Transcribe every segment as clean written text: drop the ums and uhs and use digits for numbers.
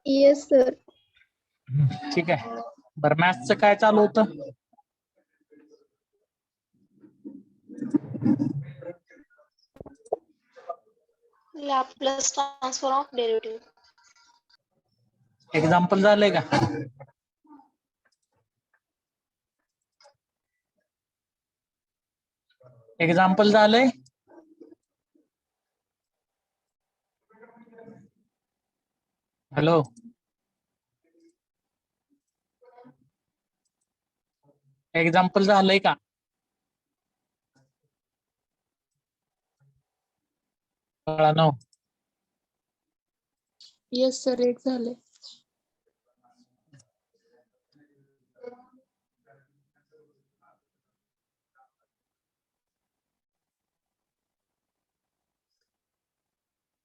Yes sir. ठीक आहे. बरं मॅथ्सचं काय चालू होतं? Laplace transform of derivative. Example झालंय का? एक्झाम्पल झालंय? हॅलो, एक्झाम्पल झालंय का? कळालं? येस सर, एक झाले.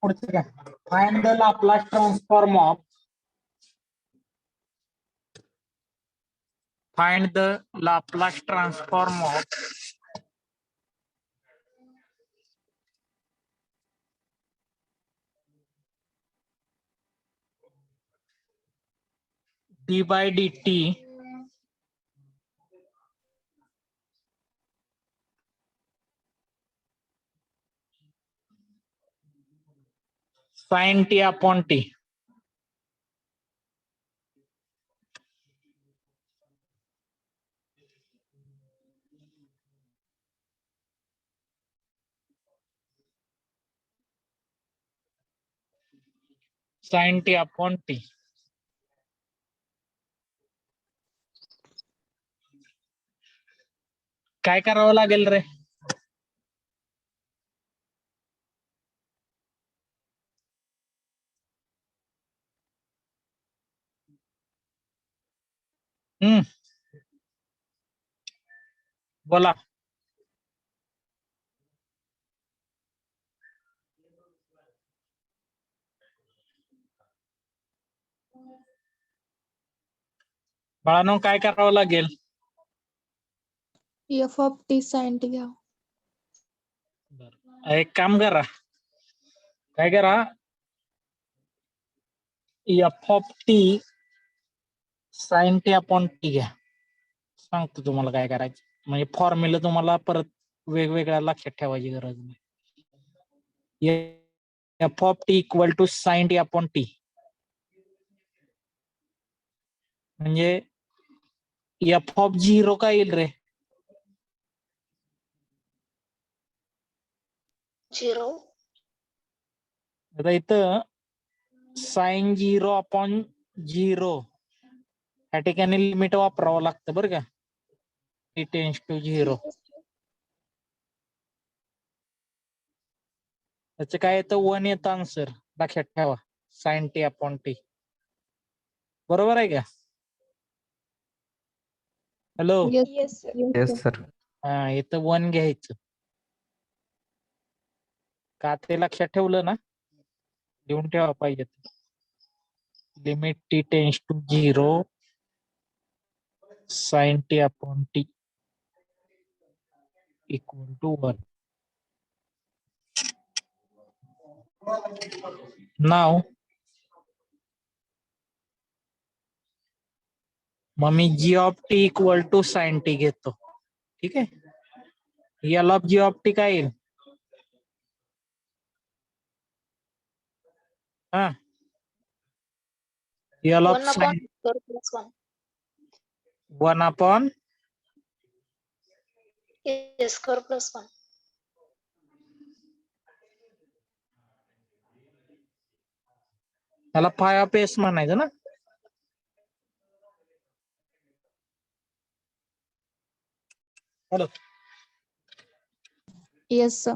पुढचं काय? Find the Laplace transform of find the Laplace transform of d by dt sin t upon t. sin t upon t. काय करावं लागेल रे? बोला. बाळांनो काय करावं लागेल? F of t sine t घ्या. एक काम करा, काय करा, f of t sine t upon t घ्या. सांगतो तुम्हाला काय करायचं, म्हणजे फॉर्म्युला तुम्हाला परत वेगवेगळ्या लक्षात ठेवायची गरज नाही. F of T equal to sine t upon t म्हणजे एफ ऑफ 0 काय येईल रे? 0. आता इथं साइन 0 अपॉन 0 या ठिकाणी लिमिट वापरावं लागतं बरं का. T tends to 0. त्याचं काय येतं? 1 येतं आन्सर. लक्षात ठेवा, साइन टी अपॉन टी. बरोबर आहे का? Hello, yes sir. हा, इथं 1 घ्यायचं. का ते लक्षात ठेवलं ना, लिहून ठेवा पाहिजे. Limit t tends to 0 sine t upon t equal to 1. नाव मग मी g of T equal to sine t घेतो. ठीक आहे. L of G of T काय येईल? हा, L of 1 upon sine square plus 1. 1 upon A square plus 1. त्याला फाय ऑफ एस म्हणायचं ना. Hello, yes sir.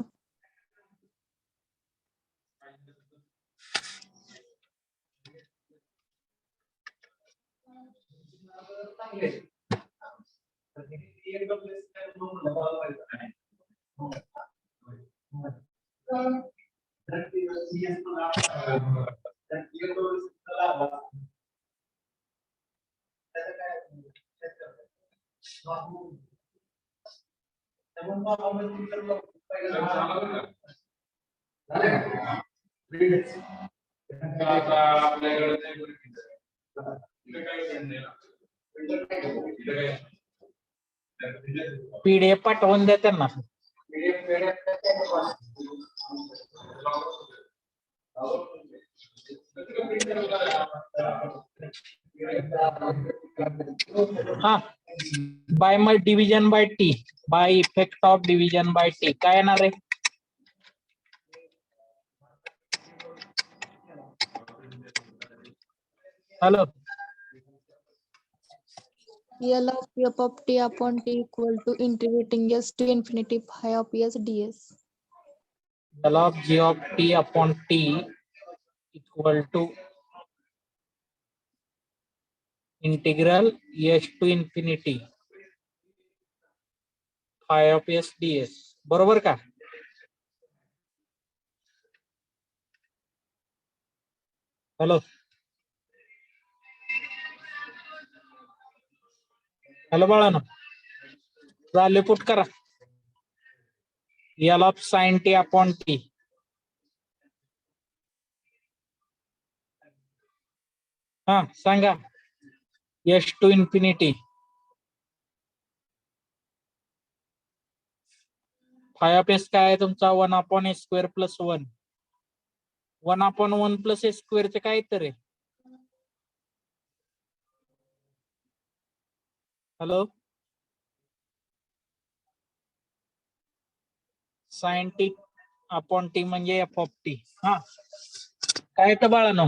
PDF पाठवून द्या त्यांना. हा, बाय मग division by t, by effect of division by t काय येणार आहे? Hello, L of f of t upon t equal to integrating s to infinity phi of s ds. L of g of t upon t equal to integral s to infinity phi of s ds. बरोबर का? Hello, hello बाळानो, झाले put करा. L of sin t upon t हा सांगा. s to infinity phi of s काय आहे तुमचा? 1 upon s square plus 1. 1 upon 1 plus s square चे काय तर आहे? Hello, sin t upon t म्हणजे f of t. हा काय तर बाळानो?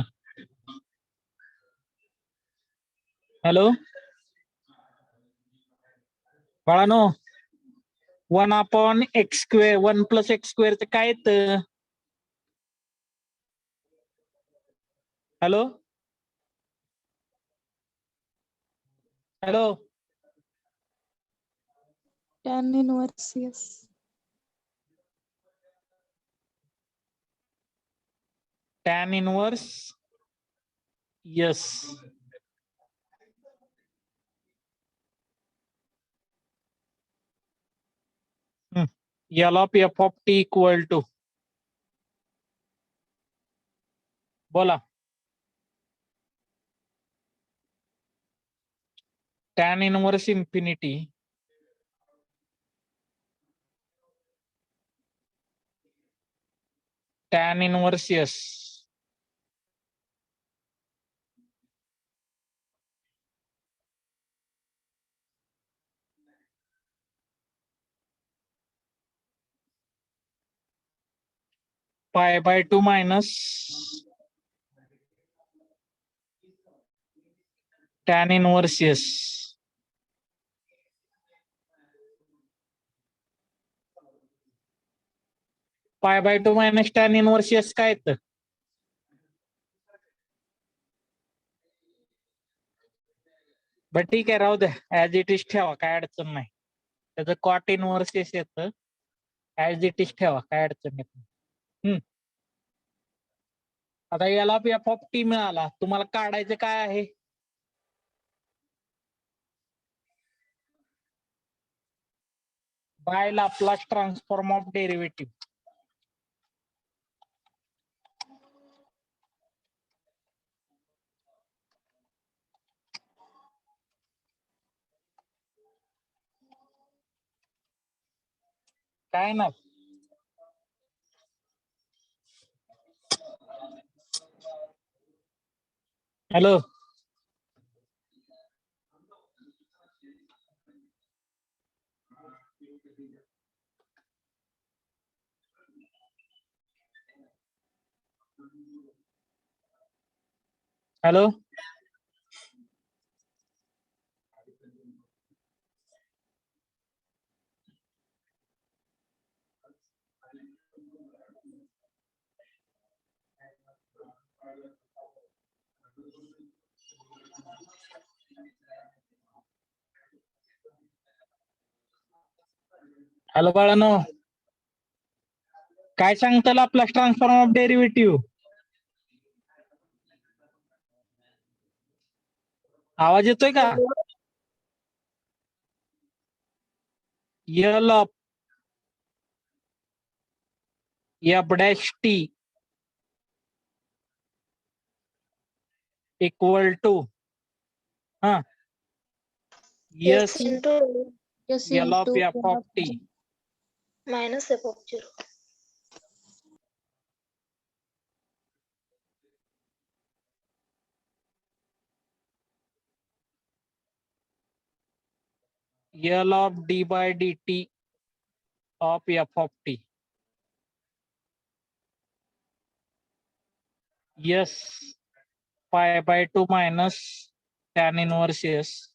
हॅलो बाळानो, 1 upon x square 1 plus x square चे काय येतं? Hello hello, Tan inverse s. Tan inverse s. L of f of t equal to, बोला. Tan inverse infinity tan inverse s. Pi by 2 minus tan inverse s. Pi by 2 minus tan inverse s काय येतं? But ठीक आहे, राहू द्या, as it is ठेवा, काय अडचण नाही. त्याचं कॉट इनवर्स यस येतं. ऍज इट इज ठेवा, काय अडचण येत नाही. आता याला एफ ऑफ टी मिळाला, तुम्हाला काढायचं काय आहे? By Laplace transform of derivative. काय ना, हॅलो हॅलो, हॅलो बाळानो, काय सांगता लाप्लास ट्रान्सफॉर्म ऑफ डेरिव्हेटिव्ह? आवाज येतोय का? L of f dash t equal to हा S yes into S L of into f of t minus f of 0. L of d by dt of f of t. Yes, pi by 2 minus tan inverse S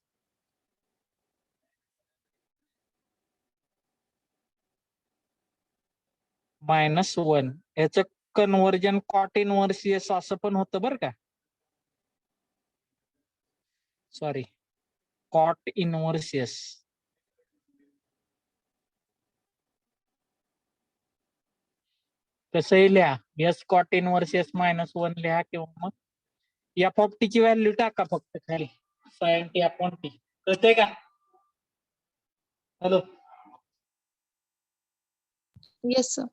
minus 1. याचं conversion cot inverse S असं पण होतं बरं का. Sorry, cot inverse s. कसंही लिहा, s cot inverse s minus 1 लिहा किंवा मग एफ ऑफ टी ची व्हॅल्यू टाका फक्त खाली sin t अपॉन टी. कळतंय का? Hello, Yes, sir.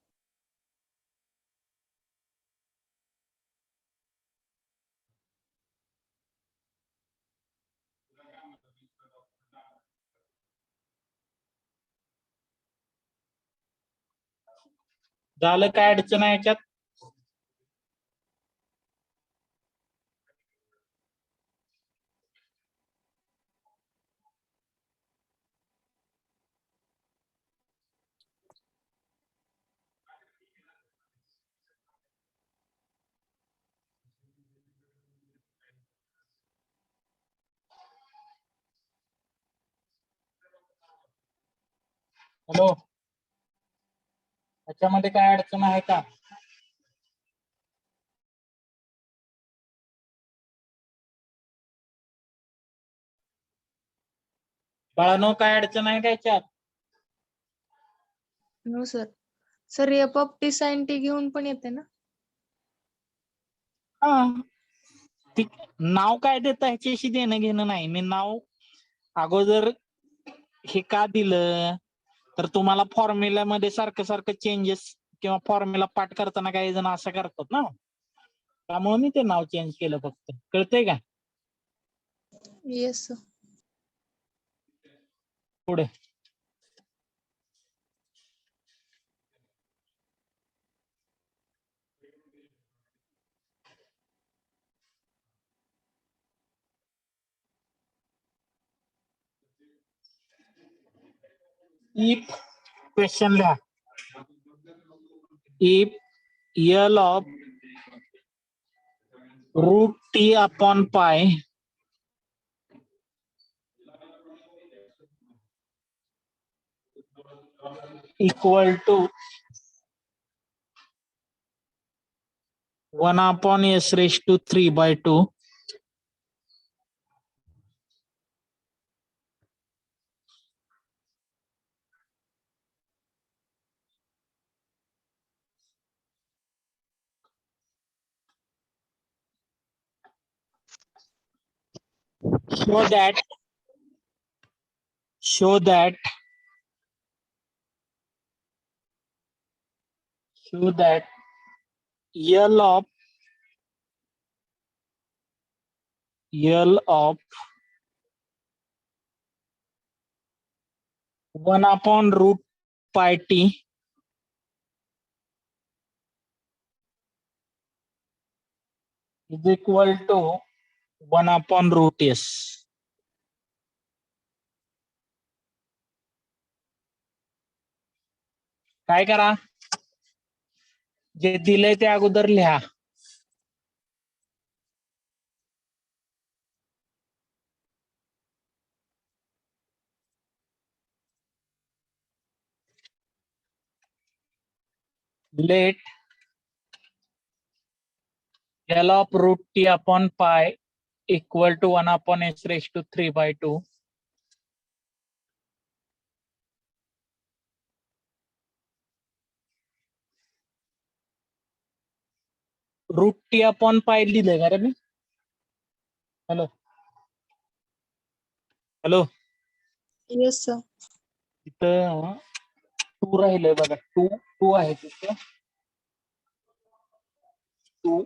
झालं काय अडचण आहे याच्यात? हॅलो, याच्यामध्ये काय अडचण आहे का? बाळांनो, काय अडचण आहे का याच्यात? No, sir. Sir f of t sine t घेऊन पण येते ना? हा, नाव काय देता ह्याच्याशी देणं घेणं नाही. मी नाव अगोदर हे का दिलं तर तुम्हाला फॉर्म्युल्यामध्ये सारखं सारखं चेंजेस किंवा फॉर्म्युला पाठ करताना काही जण असं करतात ना, त्यामुळे मी ते नाव चेंज केलं फक्त. कळतंय का? Yes, sir. पुढे इफ क्वेश्चन लिहा. If L of root t upon pi equal to 1 upon s raised to 3 by 2, show that L of 1 upon root pi t is equal to 1 upon root s. काय करा, जे दिलंय ते अगोदर लिहा. Let L of root t upon pi equal to 1 upon s raised to 3 by 2. Root t upon pi लिहिलंय का रे मी? Hello hello, Yes, sir. इथं 2 राहिलंय बघा. 2 आहे तिथं. 2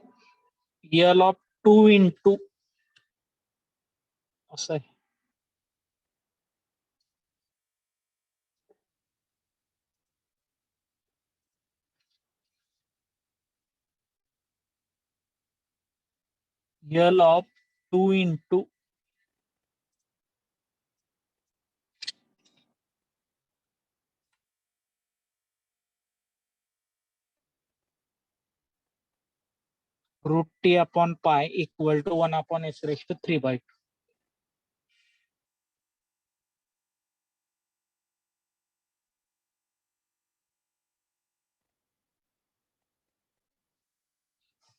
L of 2 into असं आहे. L of 2 into root t upon pi equal to 1 upon s raised to 3/2.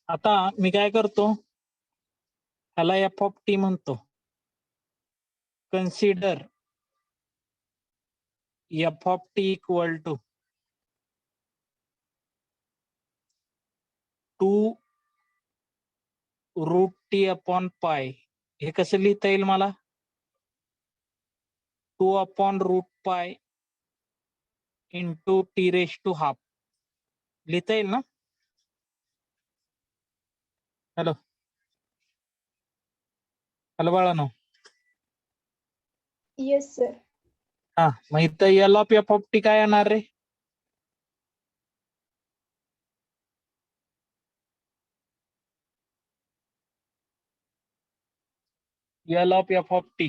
आता मी काय करतो, ह्याला एफ ऑफ टी म्हणतो. Consider f of T equal to 2 root t upon pi. हे कसं लिहिता येईल मला? 2 upon root pi into t raise to half लिहिता येईल ना? हॅलो हॅलो बाळानो. Yes sir. हा, मग इथं L of F of T काय येणार रे? L of F of t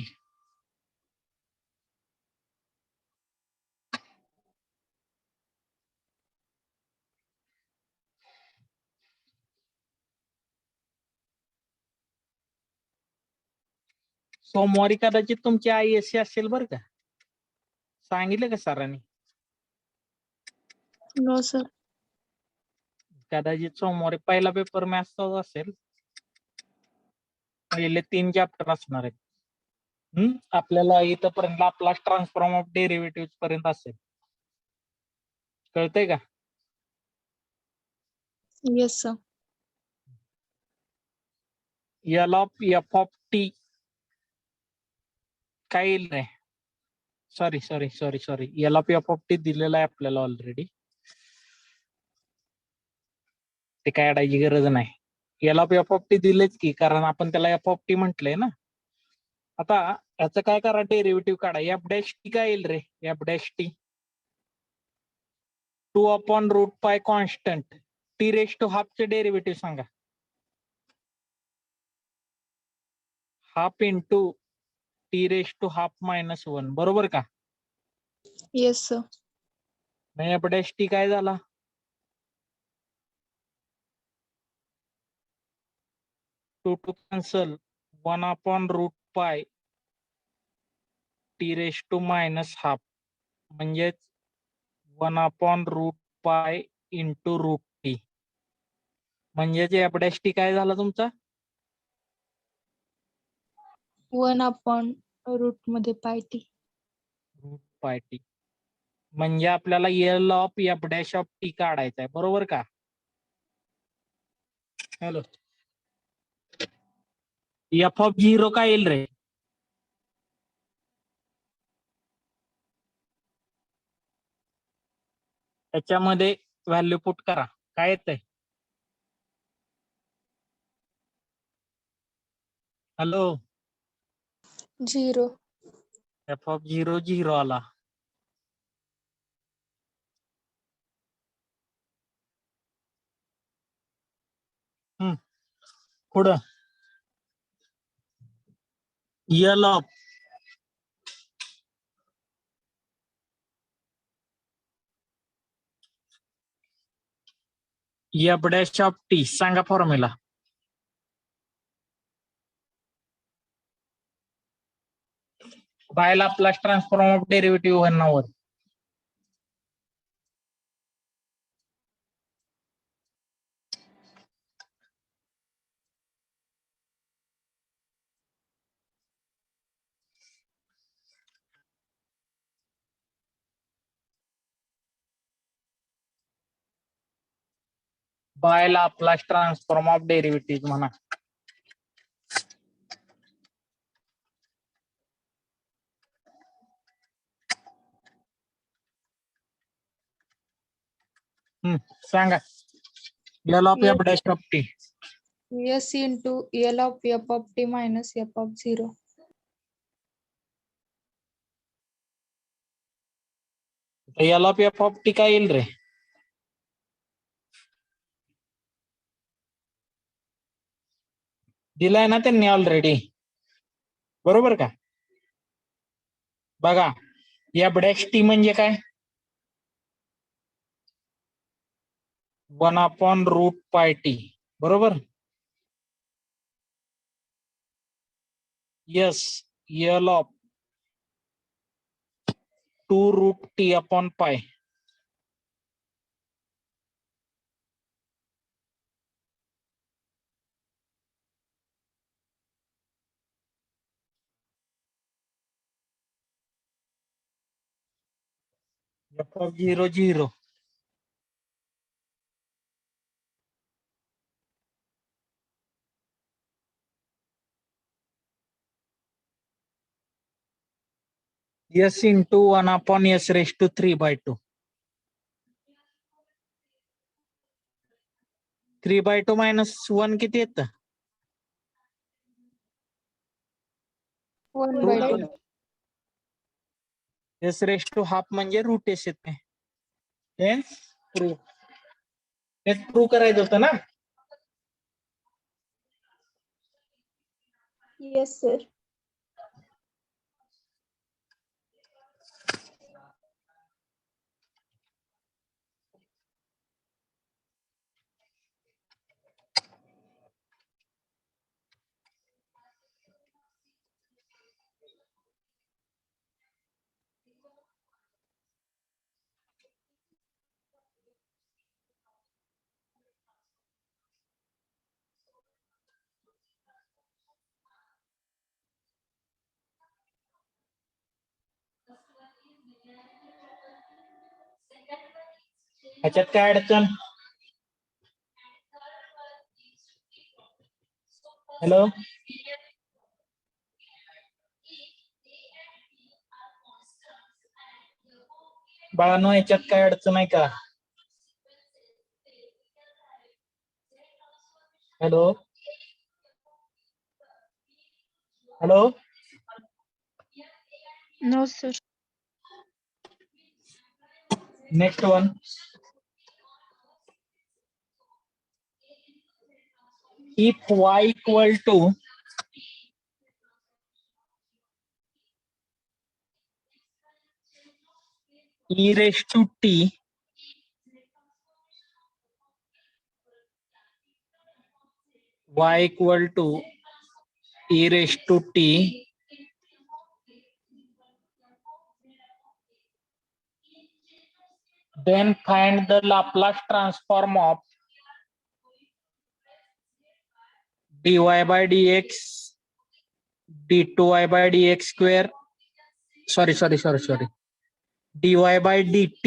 सोमवारी कदाचित तुमची ISC असेल बरं का. सांगितलं का सरांनी? No sir. कदाचित सोमवारी पहिला पेपर मॅथ्सचाच असेल. पहिले 3 चॅप्टर असणार आहेत. आपल्याला इथपर्यंत लाप्लास ट्रान्सफॉर्म ऑफ डेरिव्हेटिव्ह पर्यंत असेल. कळतंय का? Yes sir. L of F of T काय येईल रे? Sorry L of F of t दिलेला आहे आपल्याला ऑलरेडी. ते काय अडायची गरज नाही. L of F of t दिलेच की, कारण आपण त्याला एफ ऑफ टी म्हटलंय ना. आता याचं काय करा, डेरिव्हेटिव्ह काढा. एफ डॅश टी काय येईल रे? F dash t 2 upon root pi constant t raise to half चे डेरिव्हेटिव्ह सांगा. Half into t raise to half minus 1, बरोबर का? Yes sir. मग एफ डॅश टी काय झाला? 2 to cancel 1 upon root pi t raised to minus half, म्हणजेच 1 upon root pi into root t. म्हणजेच F dash t काय झाला तुमचा? 1 अपॉन रूट मध्ये पाय टी. रूट पाय टी. म्हणजे आपल्याला L of f dash of T काढायचा आहे, बरोबर का? हॅलो, एफ ऑफ 0 काय येईल रे? त्याच्यामध्ये व्हॅल्यू पुट करा. काय येतंय? हॅलो, 0. एफ ऑफ 0 0 आला. पुढं L of f dash of t सांगा formula. By Laplace transform of derivative 1 वर. By Laplace transform of derivative म्हणा. सांगा. L of f dash of t. S into L of F of t minus f of 0. L of F of T काय येईल रे? दिलाय ना त्यांनी already, बरोबर का? बघा एफ डॅश टी म्हणजे काय? 1/√πt, बरोबर? Yes, L of 2√t/π. F of 0 0. S into 1/s⁻³ 3/2 - 1 किती येतं? 1/2. s⁻½ म्हणजे √s येते. हेच प्रूव्ह करायचं होतं ना. Yes, sir. ह्याच्यात काय अडचण? हॅलो, बाळांनो, ह्याच्यात काय अडचण आहे का? Hello hello, No, sir. Next one. If y equal to e⁻t y equal to e⁻t then find the Laplace transform of dy/dx d2y/dx², sorry dy/dt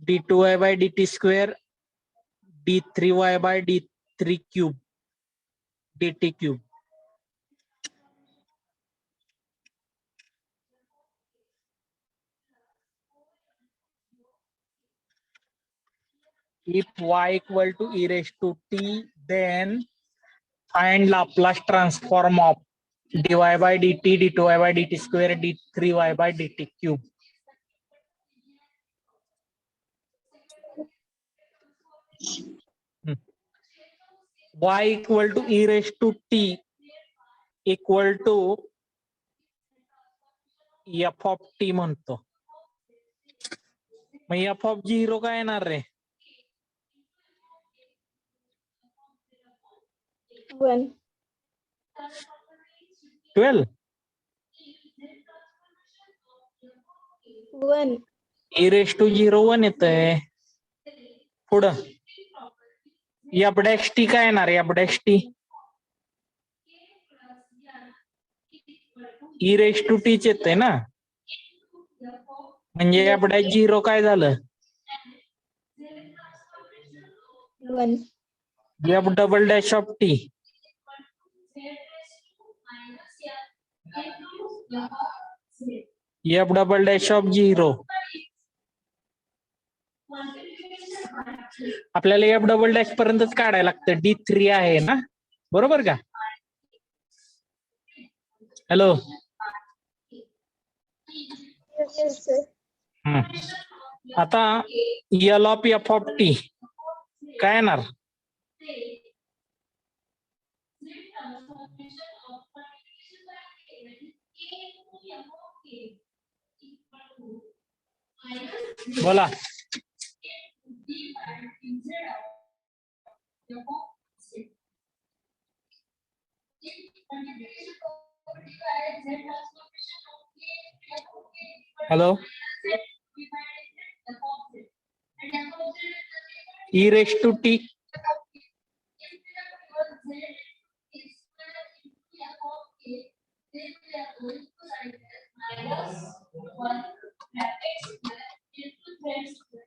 d2y/dt² d3y/d3³ dt³. If y equal to e⁻t, then find Laplace transform of dy/dt d2y/dt² d3y/dt³. Y equal to e⁻t equal to f of t म्हणतो. मग f of 0 काय येणार रे? 1. 12. 1. e⁻0 1 येतंय. पुढं f' t काय येणार? f' t e⁻t च येतंय ना, म्हणजे f'0 काय झालं? 1. f'' of t f'' of 0. आपल्याला f'' पर्यंतच काढायला लागतं. d3 आहे ना, बरोबर का? Hello, Yes, sir. आता L of f of t काय येणार? बोला. Hello. e raised to t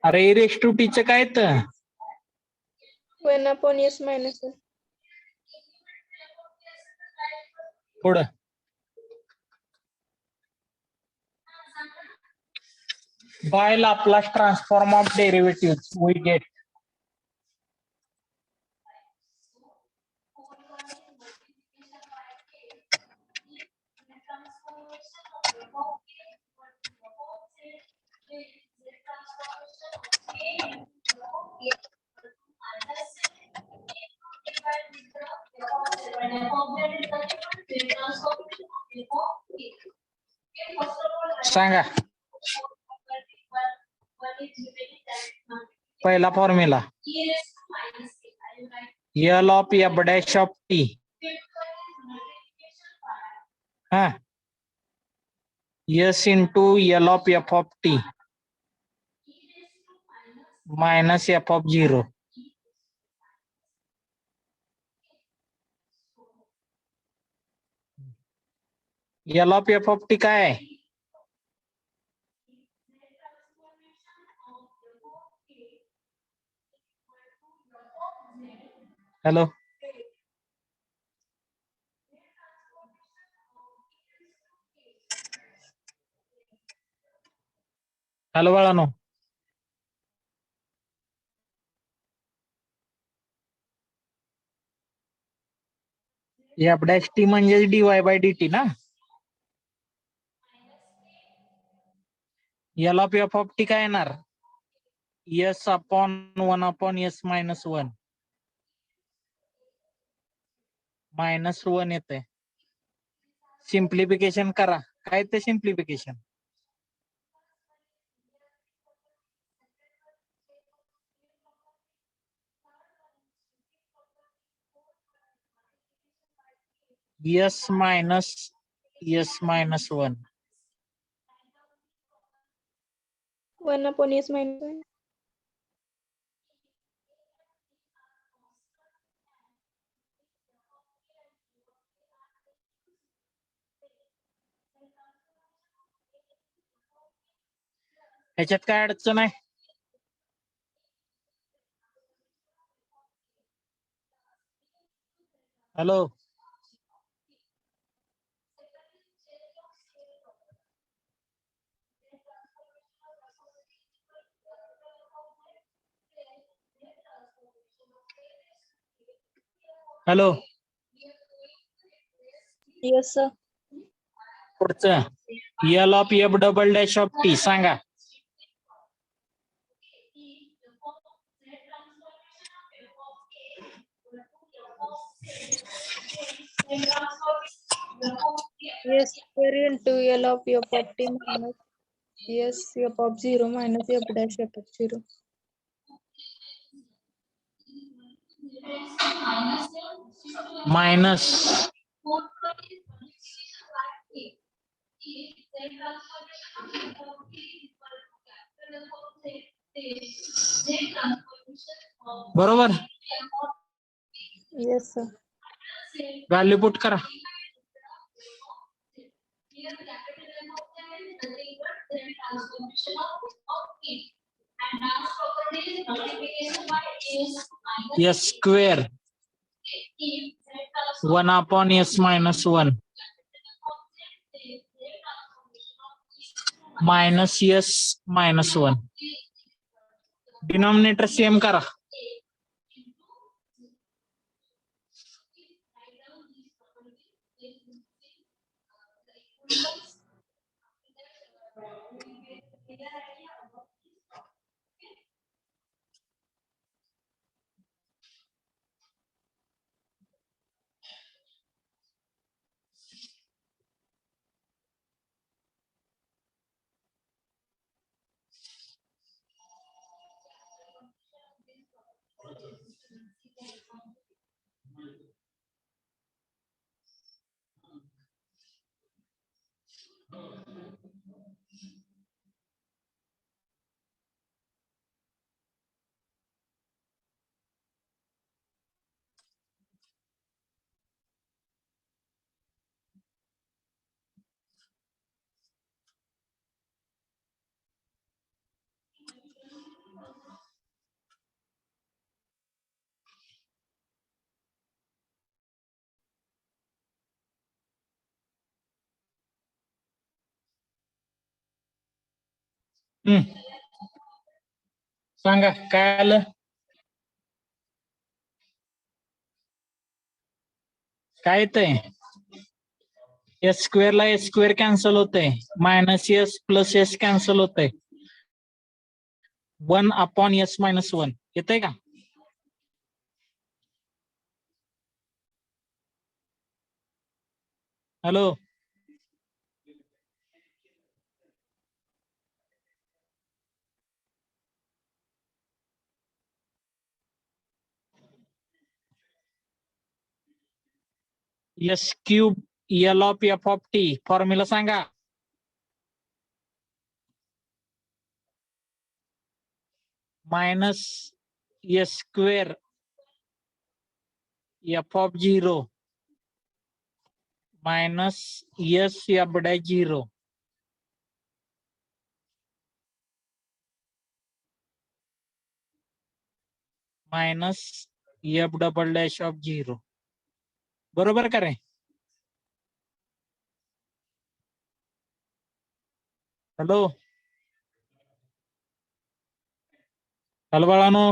अरे e raised to t चे काय येतं? 1 upon s minus 1. पुढं by Laplace transform of derivatives we get सांगा. पहिला formula L of f dash of t हा s into L of f of t minus f of 0. L of f of t काय आहे? Hello. Hello बाळानो. f dash t म्हणजे dy by dt ना. L of f of t काय येणार? s upon 1 upon s minus 1 minus 1 येते. Simplification करा. काय ते simplification? s minus s minus 1 1 upon s minus 1. ह्याच्यात काय अडचण आहे? हॅलो. हॅलो. Yes, sir. पुढचं L of f double dash of t सांगा. S square into L of f of t minus S f of 0 minus f dash f of 0. Minus बरोबर. Yes, sir. Value put करा. s square 1 upon s minus 1 minus s minus 1 denominator same करा. सांगा काय आलं? काय येतंय? S square ला S square cancel होतंय, minus S plus S cancel होतंय, 1/(s-1) येतंय का? Hello, S cube L of F of T formula सांगा. Minus S square F of 0 minus S F dash 0 minus F double dash of 0. बरोबर का रे? Hello hello बाळानो.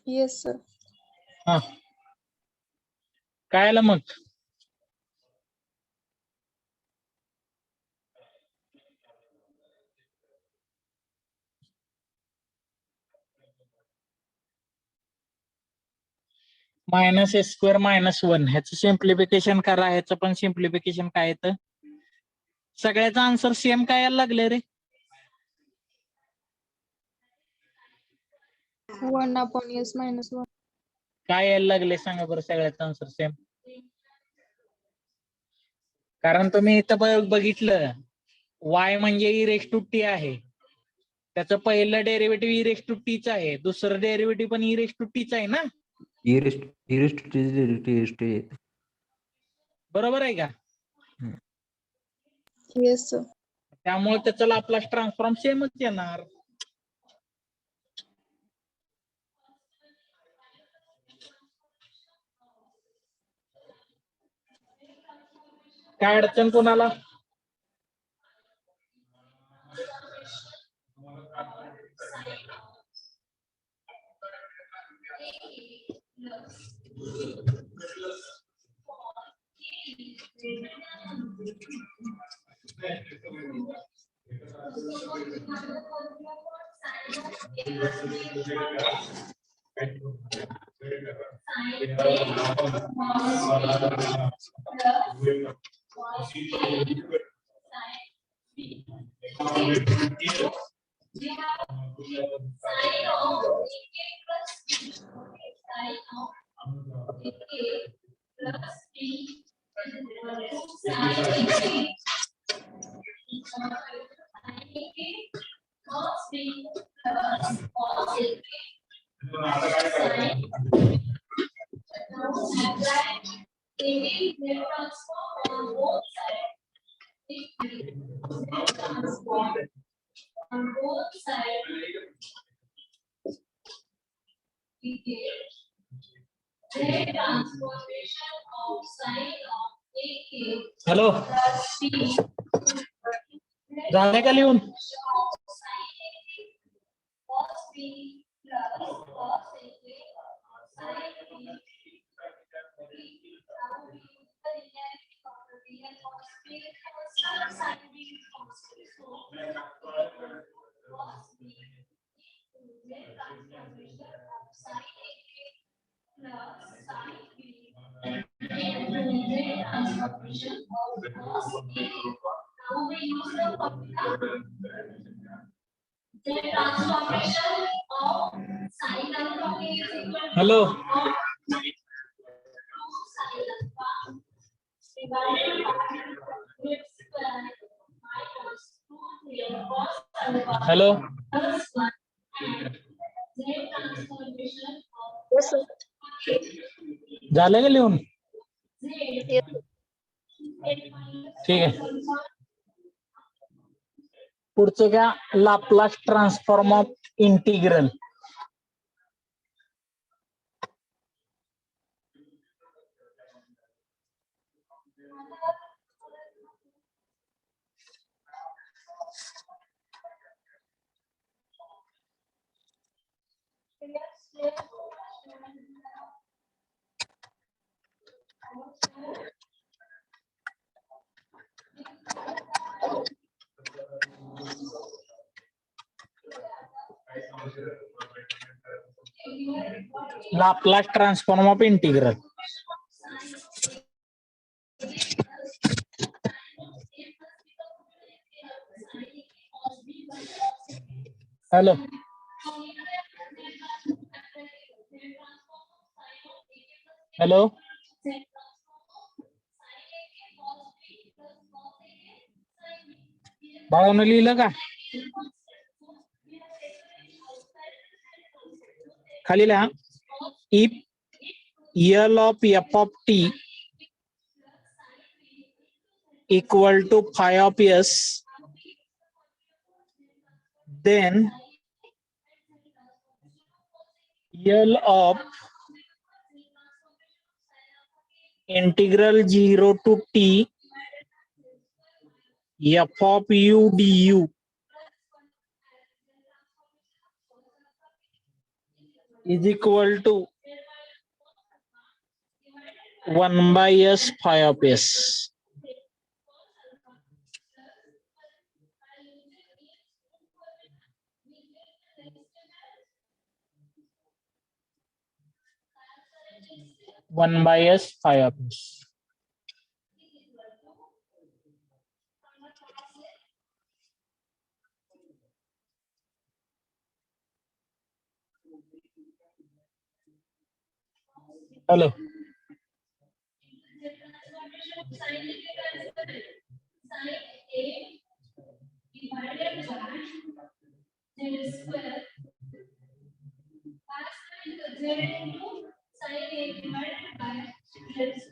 Yes, sir. हा काय आलं मग? मायनस एस स्क्वेअर -1 ह्याचं सिम्प्लिफिकेशन करा. ह्याचं पण सिम्प्लिफिकेशन काय येतं? सगळ्याचा आन्सर सेम काय यायला लागले रे? 1/(s-1). काय यायला लागले सांगा बरं सगळ्याचा आन्सर सेम? कारण तुम्ही इथं बघितलं y म्हणजे ई रेस टू टी आहे, त्याचं पहिलं डेरिव्हेटिव्ह ई रेस टू टीच आहे, दुसरं डेरिव्हेटिव्ह पण ई रेस टू टीच आहे ना. बरोबर आहे का? Yes, sir. त्यामुळे त्याचा लाप्लास ट्रान्सफॉर्म सेमच येणार. काय अडचण कोणाला? हॅलो, झाले का लिहून? Hello, hello, Yes, sir. झालं का लिहून? Yes. ठीक आहे. पुढचं घ्या, Laplace transform of integral. Laplace transform of integral. Hello. Hello. बाळानं लिहिलं का? खाली लिहा. If L of f of t equal to phi of s, then L of integral 0 to t f of u du is equal to 1 by s phi of s. One by s phi of s. Hello.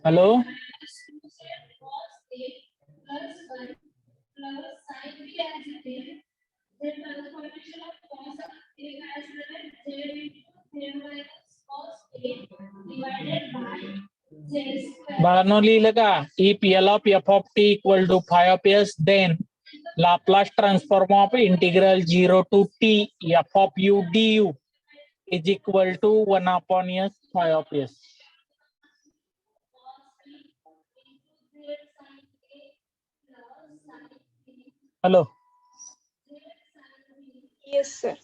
Hello. बाळांनो लिहिलं का? If L of f of t equal to phi of s, then Laplace transform of integral 0 to t f of u du is equal to 1 upon s phi of s. Hello. Yes, sir.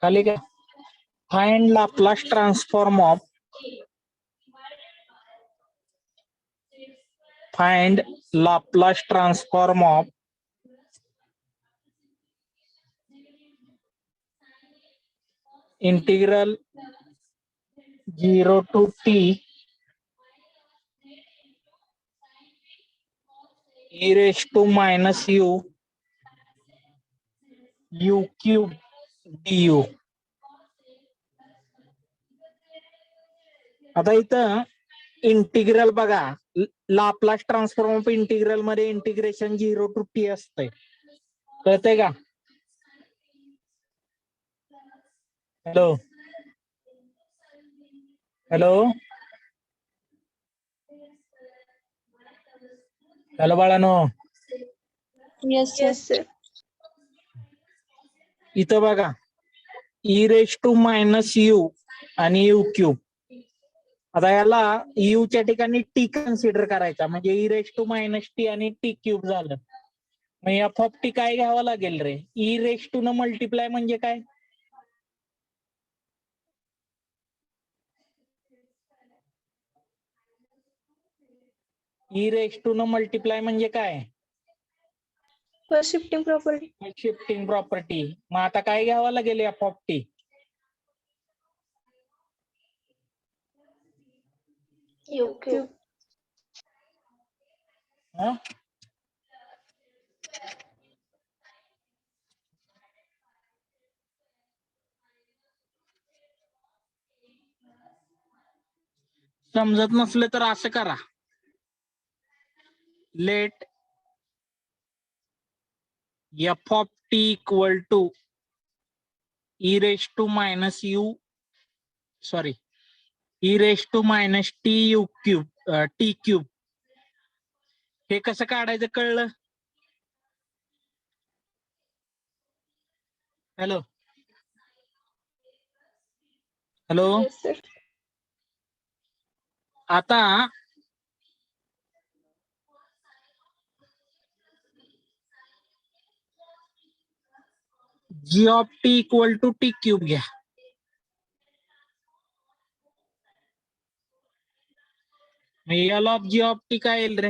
खाली क्या? Find Laplace transform of integral 0 to t e raised to minus u cube du. आता इथं integral बघा, Laplace transform of integral मध्ये integration 0 to t असतंय. कळतंय का? Hello. Hello. Hello बाळानो. Yes, sir. Yes, sir. इथं बघा, e raised to minus u आणि u क्यूब. आता याला u च्या ठिकाणी t कन्सिडर करायचा, म्हणजे e raised to minus t आणि t क्यूब झालं. मग f of t काय घ्यावं लागेल रे? e raised to न मल्टिप्लाय म्हणजे काय? e raised to न मल्टिप्लाय म्हणजे काय? First shifting property. Shifting property. मग आता काय घ्यावं लागेल f of t? U cube. हा? समजत नसले तर असं करा. Let f of t equal to e raised to minus u, sorry, e raised to minus t u cube, t cube हे कसं काढायचं कळलं? Hello hello Yes, sir. आता G of T equal to T cube घ्या. L of G of T काय येईल रे?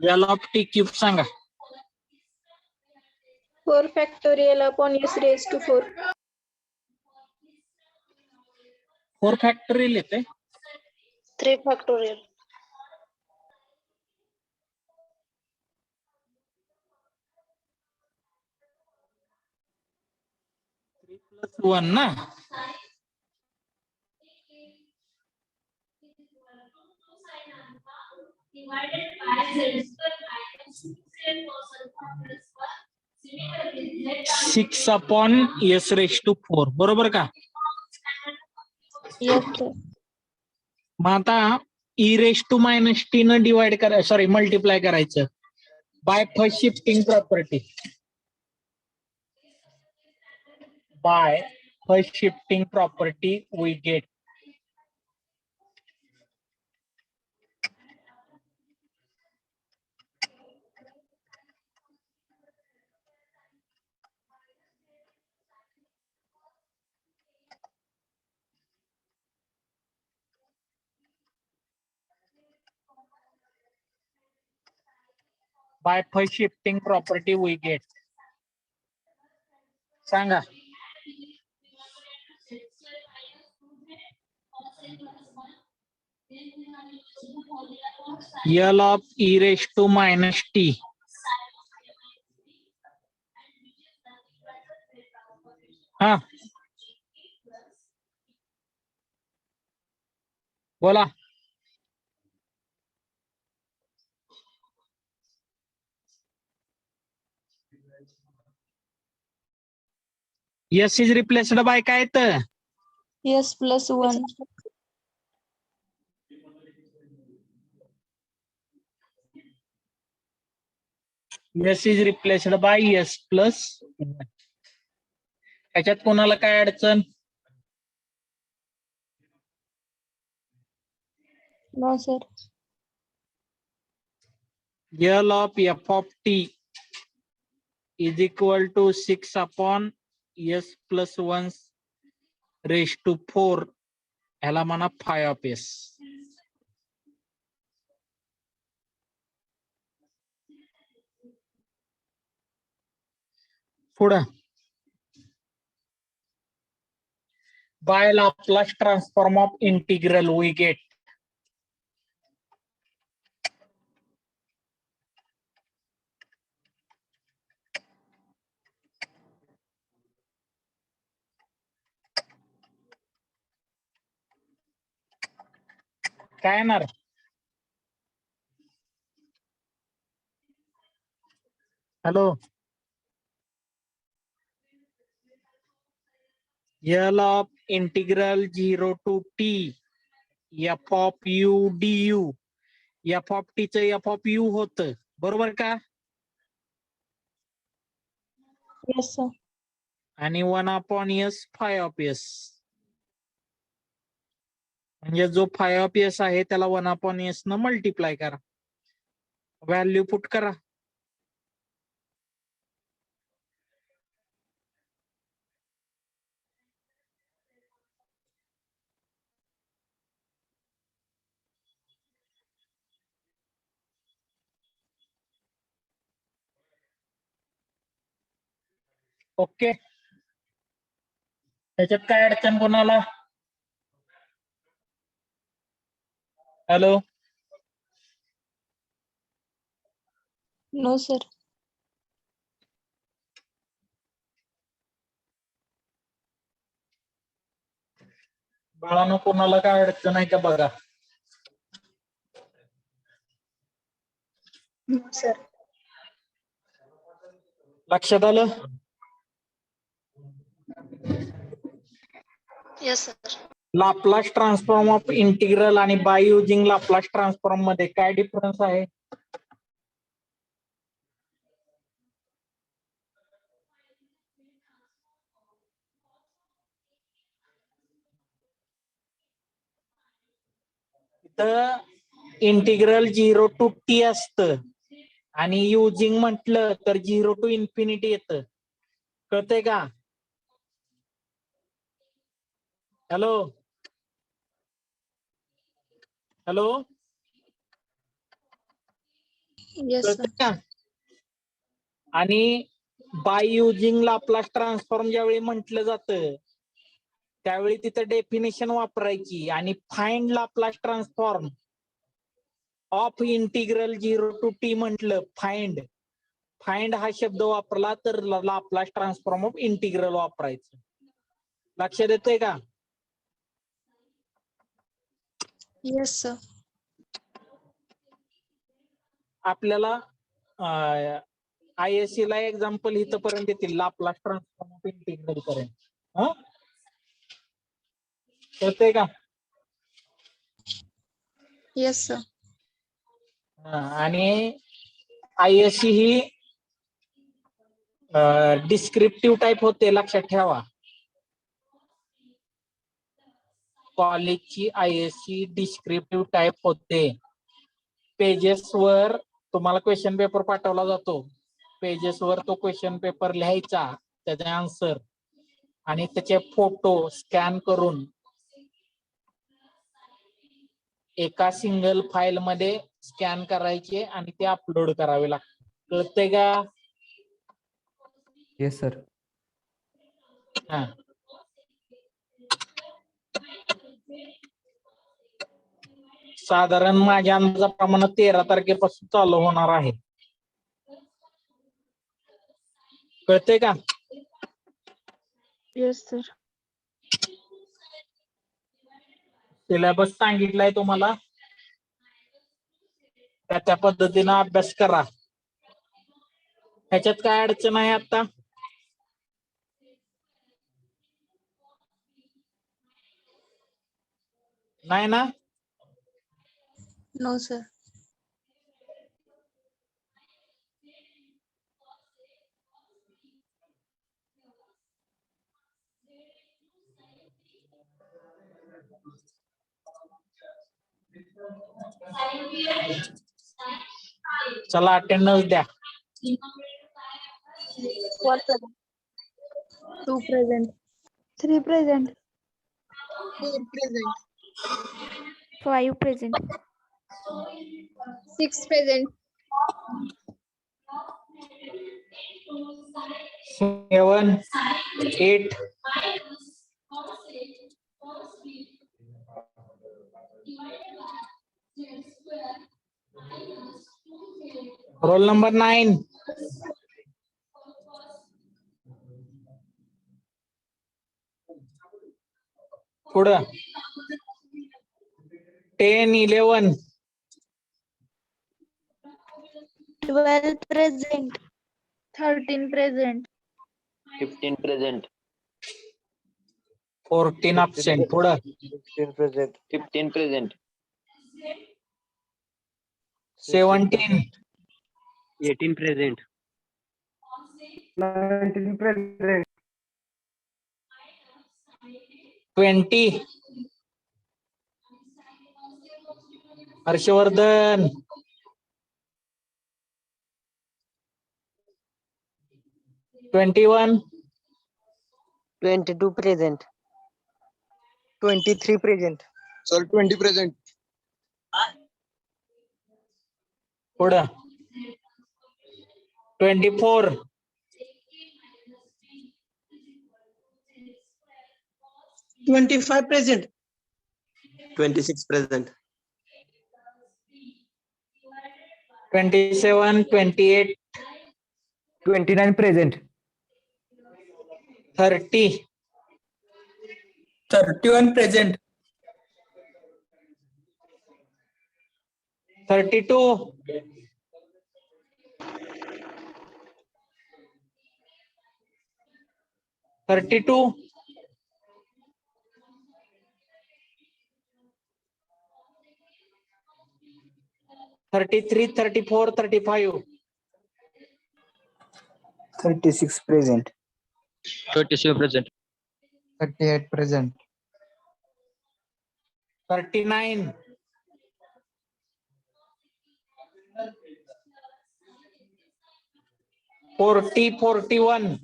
L of T cube सांगा. 4 factorial upon s raised to 4. 4 factorial येते. 3 factorial. 3+1 ना. Six upon S raise to 4 बरोबर का? Yes, sir. मग आता E raise to minus T न डिवाइड करा, सॉरी मल्टिप्लाय करायचं by first shifting property. By first shifting property we get by first shifting property we get. सांगा. L of E raise to minus T हा बोला. S is replaced bye काय तर S plus 1. S is replaced by s plus. त्याच्यात कोणाला काय अडचण? No, sir. L of F of t is equal to 6 upon s plus 1 raise to 4 ह्याला म्हणा फाय ऑफ एस. पुढं by Laplace transform of integral we get काय येणार? Hello L of integral 0 to t f of u d u. F of t च f of u होत बरोबर का? Yes, sir. आणि 1 upon S five of S. म्हणजे जो five of S आहे त्याला 1 अपॉन एस न मल्टिप्लाय करा, व्हॅल्यू पुट करा. ओके. त्याच्यात काय अडचण कोणाला? Hello No, sir. बाळानो कोणाला काय अडचण आहे का बघा. No, sir. लक्षात आलं? Yes, sir. Laplace transform of integral आणि बाय युजिंग लाप्लास ट्रान्सफॉर्म मध्ये काय डिफरन्स आहे? इथं इंटिग्रल 0 to t असतं आणि युजिंग म्हटलं तर 0 to इन्फिनिटी येतं. कळतंय का? Hello hello Yes, sir. कळतंय का? आणि बाय युजिंग लाप्लास ट्रान्सफॉर्म ज्यावेळी म्हटलं जातं त्यावेळी तिथं डेफिनेशन वापरायची आणि find Laplace transform of integral 0 to t म्हटलं फाइंड हा शब्द वापरला तर लाप्लास ट्रान्सफॉर्म ऑफ इंटिग्रल वापरायचं. लक्षात येतंय का? Yes, sir. आपल्याला ISC ला एक्झाम्पल इथपर्यंत येतील लाप्लास ट्रान्सफॉर्म ऑफ इंटिग्रल पर्यंत. कळतंय का? Yes, sir. आणि ISC ही डिस्क्रिप्टिव्ह टाईप होते, लक्षात ठेवा. कॉलेजची ISC डिस्क्रिप्टिव्ह टाईप होते. पेजेसवर तुम्हाला क्वेश्चन पेपर पाठवला जातो. पेजेसवर तो क्वेश्चन पेपर लिहायचा, त्याचे आन्सर आणि त्याचे फोटो स्कॅन करून एका सिंगल फाईल मध्ये स्कॅन करायचे आणि ते अपलोड करावे लागते. कळतंय का? Yes sir. हा. साधारण माझ्या अंदाजाप्रमाणे 13 तारखेपासून चालू होणार आहे. कळतंय का? Yes, sir. सिलेबस सांगितलाय तुम्हाला, त्या पद्धतीनं अभ्यास करा. ह्याच्यात काय अडचण आहे आता? नाही ना? No, sir. चला अटेंडन्स द्या. 4 present. 2 present. 3 present. 4 present. 5 present. 6 present. 7, 8. Roll number 9. पुढं 10, 11. 12 present. 13 present. 15 present. 14 absent. पुढं 16 present. 15 present. 17. 18 present. 19 present. 20. Harshvardhan. 21. 22 present. 23 present. Sir, 20 present. पुढं 24. 25 present. 26 present. 27, 28, 29 present. 30, 31 present. 32, 32, 33, 34, 35, 36 present. 37 present. 38 present. 39, 40, 41,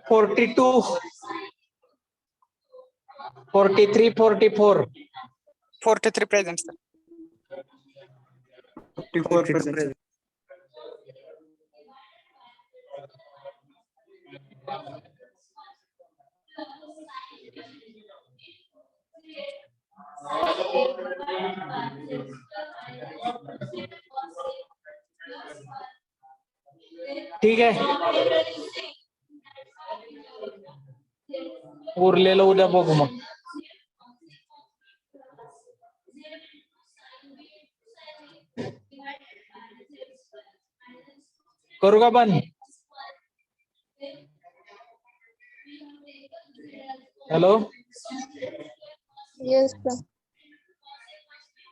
42, 43, 44, 43 present, sir. 44 present. ठीक आहे. उरलेलं उद्या बघू मग. करू का बंद? हॅलो. Yes, sir.